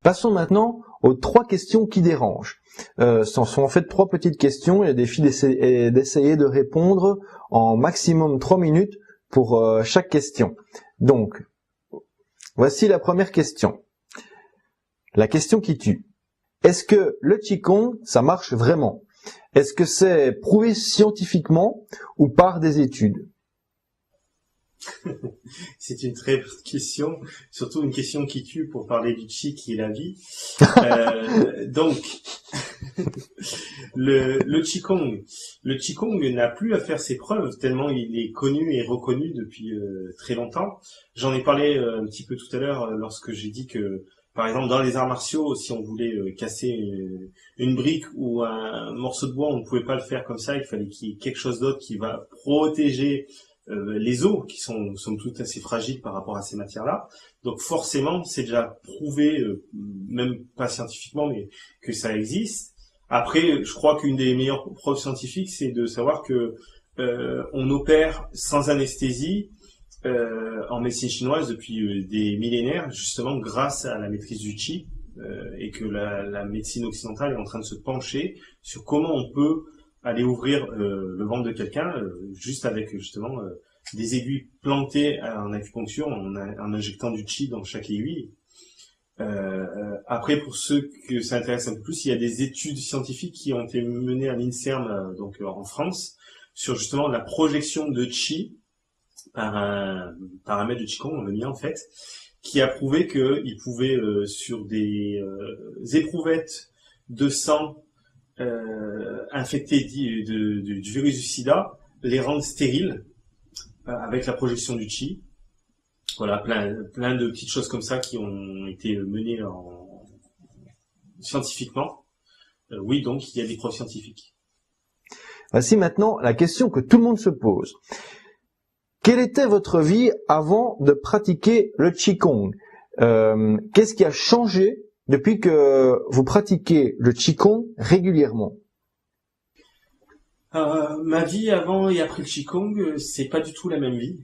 Passons maintenant aux 3 questions qui dérangent. Ce sont en fait 3 petites questions et le défi d'essayer de répondre en maximum 3 minutes pour chaque question. Donc, voici la première question. La question qui tue. Est-ce que le Qigong, ça marche vraiment? Est-ce que c'est prouvé scientifiquement ou par des études? C'est une très bonne question, surtout une question qui tue pour parler du Qi qui est la vie. Donc, le Qigong n'a plus à faire ses preuves tellement il est connu et reconnu depuis très longtemps. J'en ai parlé un petit peu tout à l'heure lorsque j'ai dit que, par exemple, dans les arts martiaux, si on voulait casser une brique ou un morceau de bois, on ne pouvait pas le faire comme ça. Il fallait qu'il y ait quelque chose d'autre qui va protéger les os, qui sont somme toute assez fragiles par rapport à ces matières-là. Donc forcément, c'est déjà prouvé, même pas scientifiquement, mais que ça existe. Après, je crois qu'une des meilleures preuves scientifiques, c'est de savoir que on opère sans anesthésie en médecine chinoise depuis des millénaires, justement grâce à la maîtrise du Qi, et que la médecine occidentale est en train de se pencher sur comment on peut aller ouvrir le ventre de quelqu'un juste avec justement des aiguilles plantées en acupuncture en injectant du Qi dans chaque aiguille. Après, pour ceux que ça intéresse un peu plus, il y a des études scientifiques qui ont été menées à l'INSERM, donc en France, sur justement la projection de Qi par un paramètre de Qigong, le mien en fait, qui a prouvé qu'il pouvait sur des éprouvettes de sang infectés du virus du sida, les rendre stériles avec la projection du Qi. Voilà, plein de petites choses comme ça qui ont été menées scientifiquement. Oui, donc il y a des preuves scientifiques. Voici maintenant la question que tout le monde se pose. Quelle était votre vie avant de pratiquer le Qigong? Qu'est-ce qui a changé depuis que vous pratiquez le Qigong régulièrement? Ma vie avant et après le Qigong, c'est pas du tout la même vie.